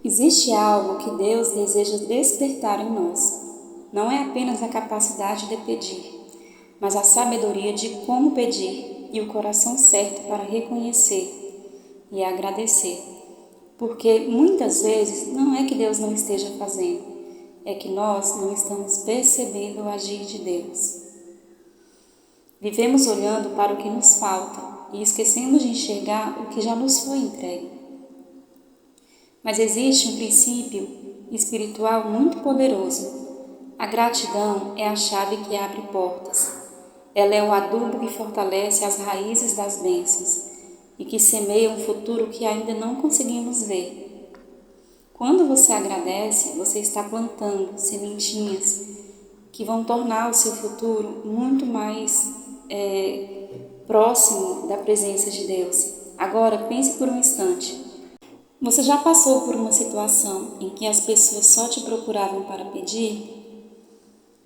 Existe algo que Deus deseja despertar em nós. Não é apenas a capacidade de pedir, mas a sabedoria de como pedir e o coração certo para reconhecer e agradecer. Porque muitas vezes não é que Deus não esteja fazendo, é que nós não estamos percebendo o agir de Deus. Vivemos olhando para o que nos falta e esquecemos de enxergar o que já nos foi entregue. Mas existe um princípio espiritual muito poderoso. A gratidão é a chave que abre portas. Ela é o adubo que fortalece as raízes das bênçãos e que semeia um futuro que ainda não conseguimos ver. Quando você agradece, você está plantando sementinhas que vão tornar o seu futuro muito mais próximo da presença de Deus. Agora pense por um instante. Você já passou por uma situação em que as pessoas só te procuravam para pedir?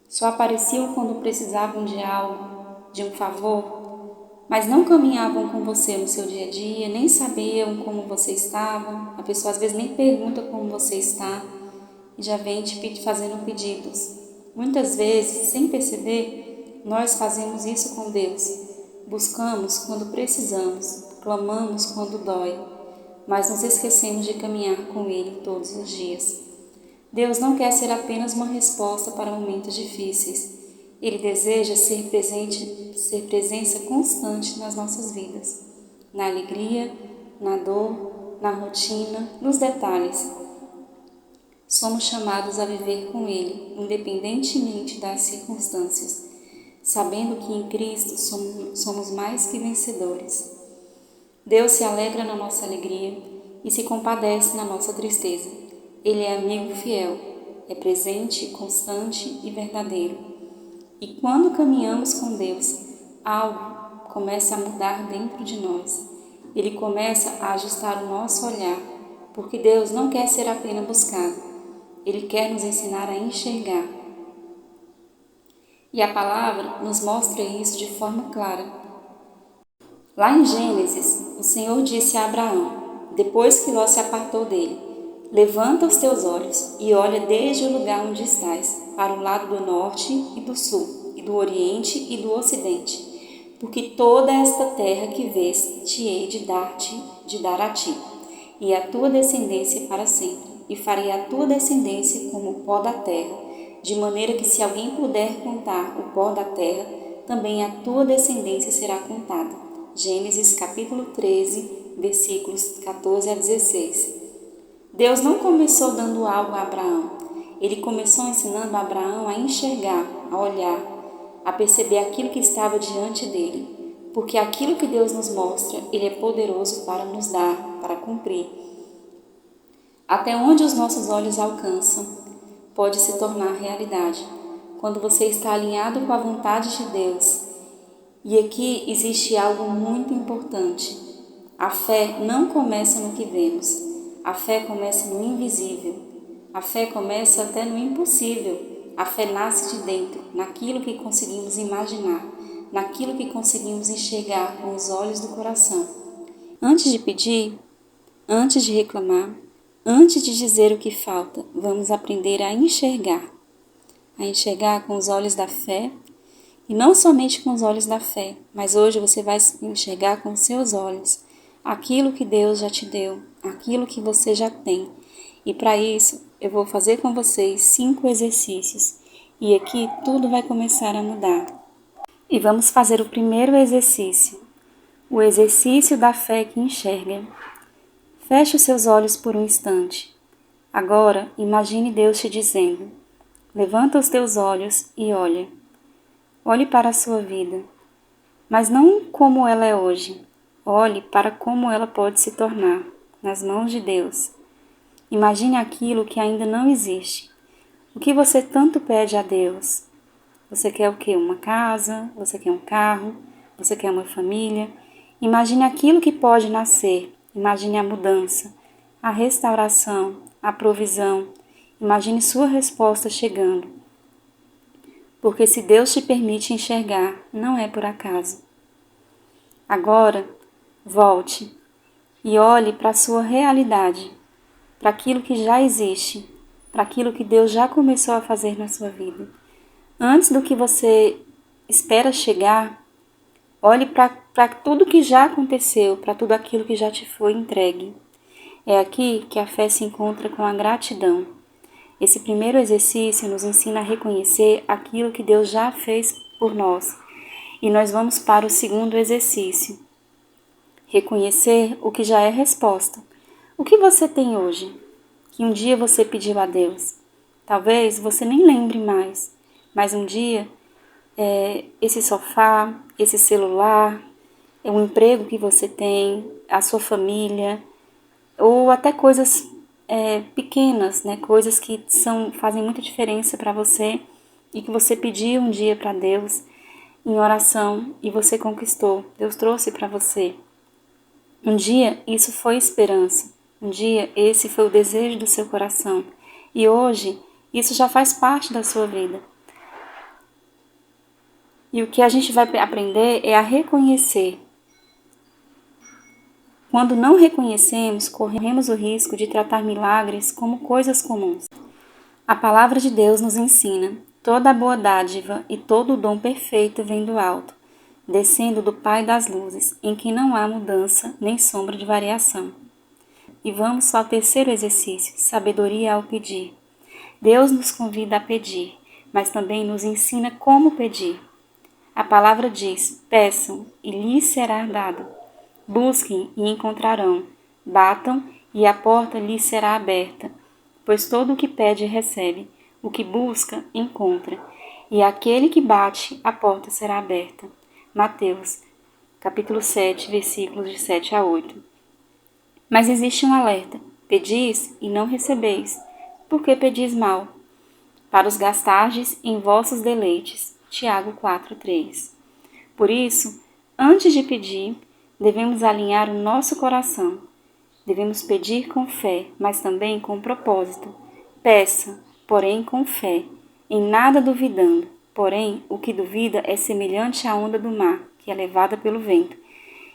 Só apareciam quando precisavam de algo, de um favor, mas não caminhavam com você no seu dia a dia, nem sabiam como você estava. A pessoa às vezes nem pergunta como você está e já vem te fazendo pedidos. Muitas vezes, sem perceber, nós fazemos isso com Deus. Buscamos quando precisamos, clamamos quando dói, mas nos esquecemos de caminhar com Ele todos os dias. Deus não quer ser apenas uma resposta para momentos difíceis. Ele deseja ser presença constante nas nossas vidas, na alegria, na dor, na rotina, nos detalhes. Somos chamados a viver com Ele, independentemente das circunstâncias, sabendo que em Cristo somos mais que vencedores. Deus se alegra na nossa alegria e se compadece na nossa tristeza. Ele é amigo fiel, é presente, constante e verdadeiro. E quando caminhamos com Deus, algo começa a mudar dentro de nós. Ele começa a ajustar o nosso olhar, porque Deus não quer ser apenas buscado. Ele quer nos ensinar a enxergar. E a palavra nos mostra isso de forma clara. Lá em Gênesis, o Senhor disse a Abraão, depois que Ló se apartou dele: levanta os teus olhos e olha desde o lugar onde estás, para o lado do norte e do sul, e do oriente e do ocidente, porque toda esta terra que vês te hei de dar a ti, e a tua descendência para sempre, e farei a tua descendência como o pó da terra, de maneira que se alguém puder contar o pó da terra, também a tua descendência será contada. Gênesis capítulo 13, versículos 14 a 16. Deus não começou dando algo a Abraão. Ele começou ensinando a Abraão a enxergar, a olhar, a perceber aquilo que estava diante dele. Porque aquilo que Deus nos mostra, Ele é poderoso para nos dar, para cumprir. Até onde os nossos olhos alcançam, pode se tornar realidade. Quando você está alinhado com a vontade de Deus. E aqui existe algo muito importante. A fé não começa no que vemos. A fé começa no invisível. A fé começa até no impossível. A fé nasce de dentro, naquilo que conseguimos imaginar, naquilo que conseguimos enxergar com os olhos do coração. Antes de pedir, antes de reclamar, antes de dizer o que falta, vamos aprender a enxergar com os olhos da fé. E não somente com os olhos da fé, mas hoje você vai enxergar com os seus olhos aquilo que Deus já te deu, aquilo que você já tem. E para isso, eu vou fazer com vocês 5 exercícios. E aqui tudo vai começar a mudar. E vamos fazer o primeiro exercício, o exercício da fé que enxerga. Feche os seus olhos por um instante. Agora, imagine Deus te dizendo: levanta os teus olhos e olha. Olhe para a sua vida, mas não como ela é hoje. Olhe para como ela pode se tornar, nas mãos de Deus. Imagine aquilo que ainda não existe. O que você tanto pede a Deus? Você quer o quê? Uma casa? Você quer um carro? Você quer uma família? Imagine aquilo que pode nascer. Imagine a mudança, a restauração, a provisão. Imagine sua resposta chegando. Porque se Deus te permite enxergar, não é por acaso. Agora, volte e olhe para a sua realidade. para aquilo que já existe, para aquilo que Deus já começou a fazer na sua vida. Antes do que você espera chegar, olhe para tudo que já aconteceu, para tudo aquilo que já te foi entregue. É aqui que a fé se encontra com a gratidão. Esse primeiro exercício nos ensina a reconhecer aquilo que Deus já fez por nós. E nós vamos para o segundo exercício. Reconhecer o que já é resposta. O que você tem hoje? Que um dia você pediu a Deus. Talvez você nem lembre mais, mas um dia esse sofá, esse celular, o emprego que você tem, a sua família, ou até coisas pequenas, né? Coisas que fazem muita diferença para você e que você pediu um dia para Deus em oração e você conquistou. Deus trouxe para você. Um dia isso foi esperança. Um dia esse foi o desejo do seu coração. E hoje isso já faz parte da sua vida. E o que a gente vai aprender é a reconhecer. Quando não reconhecemos, corremos o risco de tratar milagres como coisas comuns. A palavra de Deus nos ensina: toda a boa dádiva e todo o dom perfeito vem do alto, descendo do Pai das luzes, em quem não há mudança nem sombra de variação. E vamos ao terceiro exercício, sabedoria ao pedir. Deus nos convida a pedir, mas também nos ensina como pedir. A palavra diz: peçam e lhes será dado. Busquem e encontrarão. Batam e a porta lhes será aberta. Pois todo o que pede recebe, o que busca encontra, e aquele que bate, a porta será aberta. Mateus, capítulo 7, versículos de 7 a 8. Mas existe um alerta: pedis e não recebeis, porque pedis mal, para os gastardes em vossos deleites. Tiago 4:3. Por isso, antes de pedir, devemos alinhar o nosso coração. Devemos pedir com fé, mas também com propósito. Peça, porém com fé, em nada duvidando. Porém, o que duvida é semelhante à onda do mar, que é levada pelo vento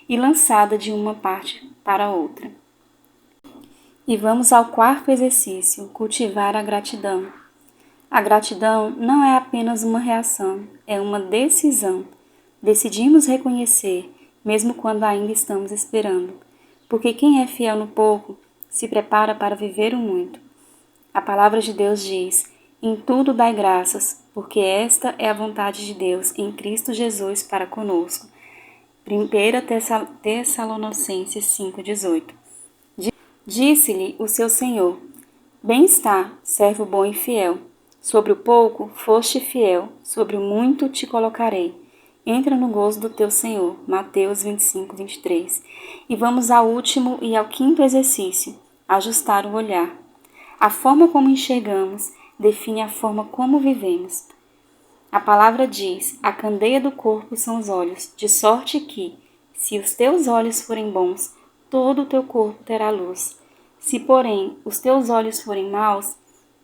e lançada de uma parte para outra. E vamos ao quarto exercício, cultivar a gratidão. A gratidão não é apenas uma reação, é uma decisão. Decidimos reconhecer, mesmo quando ainda estamos esperando. Porque quem é fiel no pouco, se prepara para viver o muito. A palavra de Deus diz: em tudo dai graças, porque esta é a vontade de Deus em Cristo Jesus para conosco. 1 Tessalonicenses 5:18. Disse-lhe o seu Senhor: bem está, servo bom e fiel. Sobre o pouco foste fiel, sobre o muito te colocarei. Entra no gozo do teu Senhor. Mateus 25:23. E vamos ao último e ao quinto exercício, ajustar o olhar. A forma como enxergamos define a forma como vivemos. A palavra diz: a candeia do corpo são os olhos, de sorte que, se os teus olhos forem bons, todo o teu corpo terá luz. Se, porém, os teus olhos forem maus,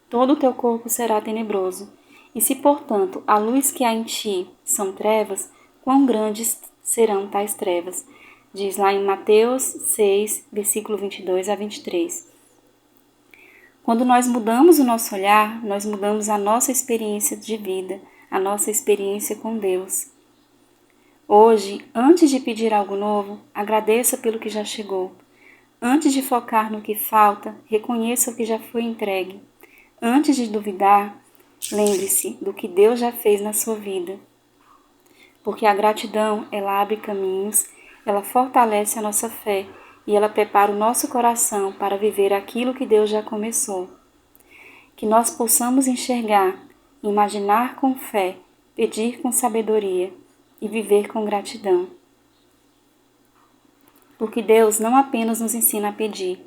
todo o teu corpo será tenebroso. E se, portanto, a luz que há em ti são trevas, quão grandes serão tais trevas? Diz lá em Mateus 6, versículo 22 a 23. Quando nós mudamos o nosso olhar, nós mudamos a nossa experiência de vida, a nossa experiência com Deus. Hoje, antes de pedir algo novo, agradeça pelo que já chegou. Antes de focar no que falta, reconheça o que já foi entregue. Antes de duvidar, lembre-se do que Deus já fez na sua vida. Porque a gratidão, ela abre caminhos, ela fortalece a nossa fé e ela prepara o nosso coração para viver aquilo que Deus já começou. Que nós possamos enxergar, imaginar com fé, pedir com sabedoria e viver com gratidão. Porque Deus não apenas nos ensina a pedir,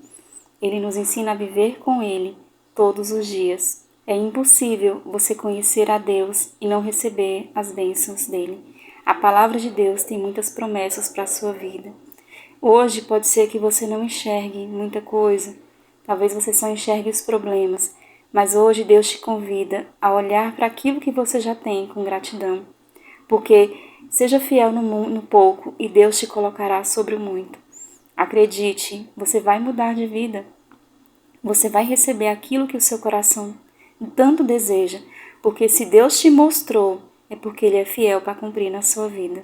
Ele nos ensina a viver com Ele todos os dias. É impossível você conhecer a Deus e não receber as bênçãos dele. A palavra de Deus tem muitas promessas para a sua vida. Hoje pode ser que você não enxergue muita coisa, talvez você só enxergue os problemas, mas hoje Deus te convida a olhar para aquilo que você já tem com gratidão. Porque seja fiel no pouco e Deus te colocará sobre o muito. Acredite, você vai mudar de vida. você vai receber aquilo que o seu coração tanto deseja, porque se Deus te mostrou, é porque Ele é fiel para cumprir na sua vida.